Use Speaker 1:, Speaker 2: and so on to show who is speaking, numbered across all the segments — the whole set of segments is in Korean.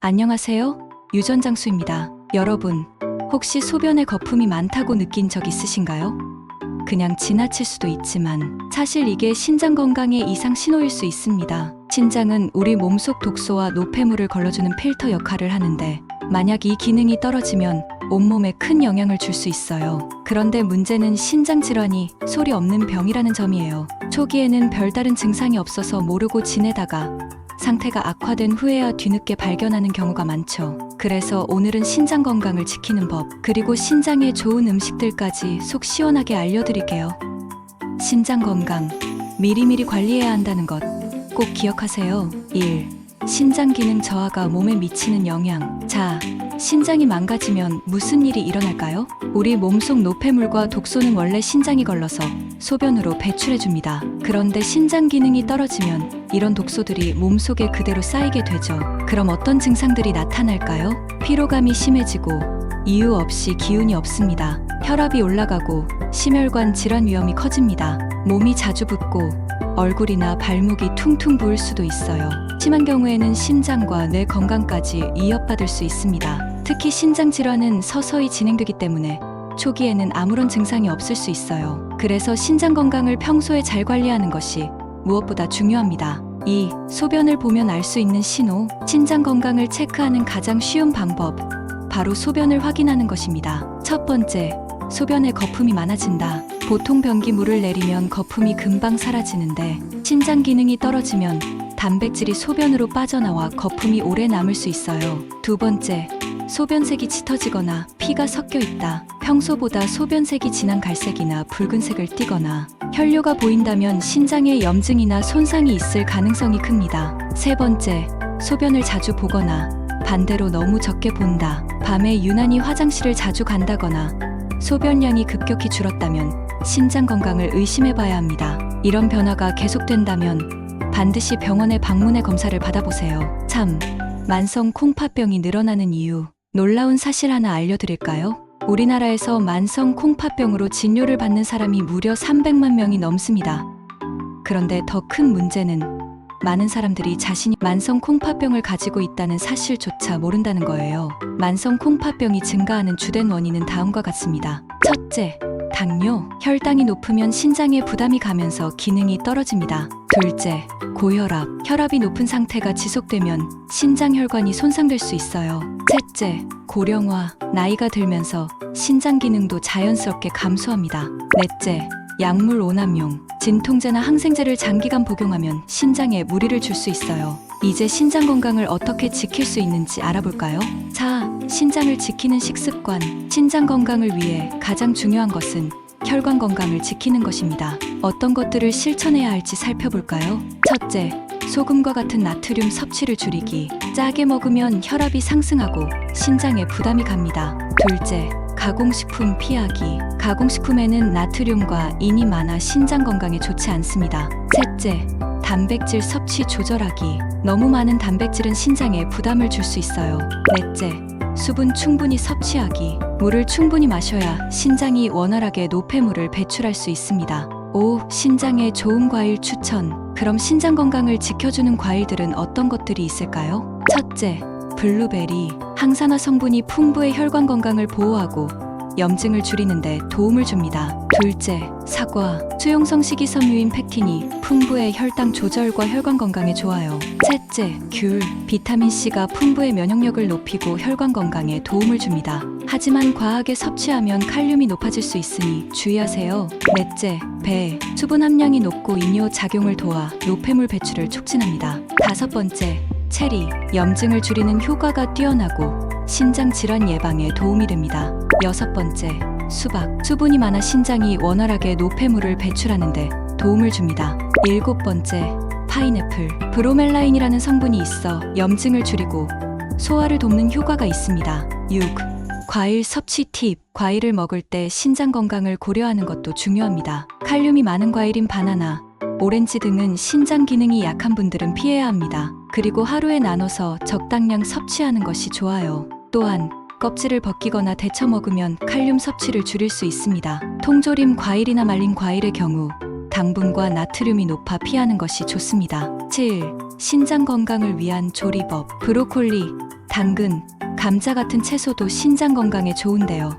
Speaker 1: 안녕하세요. 유전장수입니다. 여러분, 혹시 소변에 거품이 많다고 느낀 적 있으신가요? 그냥 지나칠 수도 있지만 사실 이게 신장 건강에 이상 신호일 수 있습니다. 신장은 우리 몸속 독소와 노폐물을 걸러주는 필터 역할을 하는데 만약 이 기능이 떨어지면 온몸에 큰 영향을 줄 수 있어요. 그런데 문제는 신장 질환이 소리 없는 병이라는 점이에요. 초기에는 별다른 증상이 없어서 모르고 지내다가 상태가 악화된 후에야 뒤늦게 발견하는 경우가 많죠. 그래서 오늘은 신장 건강을 지키는 법, 그리고 신장에 좋은 음식들까지 속 시원하게 알려드릴게요. 신장 건강, 미리미리 관리해야 한다는 것 꼭 기억하세요. 1. 신장 기능 저하가 몸에 미치는 영향. 자, 신장이 망가지면 무슨 일이 일어날까요? 우리 몸속 노폐물과 독소는 원래 신장이 걸러서 소변으로 배출해줍니다. 그런데 신장 기능이 떨어지면 이런 독소들이 몸속에 그대로 쌓이게 되죠. 그럼 어떤 증상들이 나타날까요? 피로감이 심해지고 이유 없이 기운이 없습니다. 혈압이 올라가고 심혈관 질환 위험이 커집니다. 몸이 자주 붓고 얼굴이나 발목이 퉁퉁 부을 수도 있어요. 심한 경우에는 심장과 뇌 건강까지 위협받을 수 있습니다. 특히 신장 질환은 서서히 진행되기 때문에 초기에는 아무런 증상이 없을 수 있어요. 그래서 신장 건강을 평소에 잘 관리하는 것이 무엇보다 중요합니다. 2. 소변을 보면 알 수 있는 신호. 신장 건강을 체크하는 가장 쉬운 방법, 바로 소변을 확인하는 것입니다. 첫 번째, 소변에 거품이 많아진다. 보통 변기 물을 내리면 거품이 금방 사라지는데 신장 기능이 떨어지면 단백질이 소변으로 빠져나와 거품이 오래 남을 수 있어요. 두 번째, 소변색이 짙어지거나 피가 섞여 있다. 평소보다 소변색이 진한 갈색이나 붉은색을 띠거나 혈뇨가 보인다면 신장에 염증이나 손상이 있을 가능성이 큽니다. 세 번째, 소변을 자주 보거나 반대로 너무 적게 본다. 밤에 유난히 화장실을 자주 간다거나 소변량이 급격히 줄었다면 신장 건강을 의심해봐야 합니다. 이런 변화가 계속된다면 반드시 병원에 방문해 검사를 받아보세요. 3. 만성 콩팥병이 늘어나는 이유. 놀라운 사실 하나 알려드릴까요? 우리나라에서 만성 콩팥병으로 진료를 받는 사람이 무려 300만 명이 넘습니다. 그런데 더 큰 문제는 많은 사람들이 자신이 만성 콩팥병을 가지고 있다는 사실조차 모른다는 거예요. 만성 콩팥병이 증가하는 주된 원인은 다음과 같습니다. 첫째, 당뇨. 혈당이 높으면 신장에 부담이 가면서 기능이 떨어집니다. 둘째, 고혈압. 혈압이 높은 상태가 지속되면 신장 혈관이 손상될 수 있어요. 셋째, 고령화. 나이가 들면서 신장 기능도 자연스럽게 감소합니다. 넷째, 약물 오남용. 진통제나 항생제를 장기간 복용하면 신장에 무리를 줄 수 있어요. 이제 신장 건강을 어떻게 지킬 수 있는지 알아볼까요? 4. 신장을 지키는 식습관. 신장 건강을 위해 가장 중요한 것은 혈관 건강을 지키는 것입니다. 어떤 것들을 실천해야 할지 살펴볼까요? 첫째, 소금과 같은 나트륨 섭취를 줄이기. 짜게 먹으면 혈압이 상승하고 신장에 부담이 갑니다. 둘째, 가공식품 피하기. 가공식품에는 나트륨과 인이 많아 신장 건강에 좋지 않습니다. 셋째, 단백질 섭취 조절하기. 너무 많은 단백질은 신장에 부담을 줄 수 있어요. 넷째, 수분 충분히 섭취하기. 물을 충분히 마셔야 신장이 원활하게 노폐물을 배출할 수 있습니다. 5. 신장에 좋은 과일 추천. 그럼 신장 건강을 지켜주는 과일들은 어떤 것들이 있을까요? 첫째, 블루베리. 항산화 성분이 풍부해 혈관 건강을 보호하고 염증을 줄이는데 도움을 줍니다. 둘째, 사과. 수용성 식이섬유인 팩틴이 풍부해 혈당 조절과 혈관 건강에 좋아요. 셋째, 귤. 비타민C가 풍부해 면역력을 높이고 혈관 건강에 도움을 줍니다. 하지만 과하게 섭취하면 칼륨이 높아질 수 있으니 주의하세요. 넷째, 배. 수분 함량이 높고 이뇨 작용을 도와 노폐물 배출을 촉진합니다. 다섯 번째, 체리. 염증을 줄이는 효과가 뛰어나고 신장 질환 예방에 도움이 됩니다. 여섯 번째, 수박. 수분이 많아 신장이 원활하게 노폐물을 배출하는데 도움을 줍니다. 일곱 번째, 파인애플. 브로멜라인이라는 성분이 있어 염증을 줄이고 소화를 돕는 효과가 있습니다. 6. 과일 섭취 팁. 과일을 먹을 때 신장 건강을 고려하는 것도 중요합니다. 칼륨이 많은 과일인 바나나, 오렌지 등은 신장 기능이 약한 분들은 피해야 합니다. 그리고 하루에 나눠서 적당량 섭취하는 것이 좋아요. 또한 껍질을 벗기거나 데쳐 먹으면 칼륨 섭취를 줄일 수 있습니다. 통조림 과일이나 말린 과일의 경우 당분과 나트륨이 높아 피하는 것이 좋습니다. 7. 신장 건강을 위한 조리법. 브로콜리, 당근, 감자 같은 채소도 신장 건강에 좋은데요.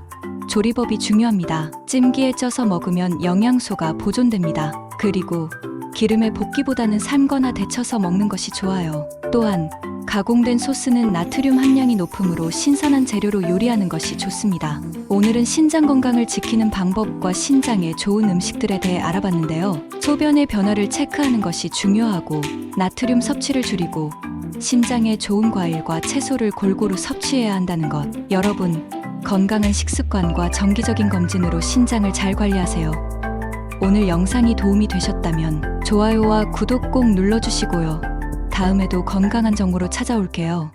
Speaker 1: 조리법이 중요합니다. 찜기에 쪄서 먹으면 영양소가 보존됩니다. 그리고 기름에 볶기보다는 삶거나 데쳐서 먹는 것이 좋아요. 또한 가공된 소스는 나트륨 함량이 높으므로 신선한 재료로 요리하는 것이 좋습니다. 오늘은 신장 건강을 지키는 방법과 신장에 좋은 음식들에 대해 알아봤는데요. 소변의 변화를 체크하는 것이 중요하고 나트륨 섭취를 줄이고 신장에 좋은 과일과 채소를 골고루 섭취해야 한다는 것. 여러분, 건강한 식습관과 정기적인 검진으로 신장을 잘 관리하세요. 오늘 영상이 도움이 되셨다면 좋아요와 구독 꼭 눌러주시고요. 다음에도 건강한 정보로 찾아올게요.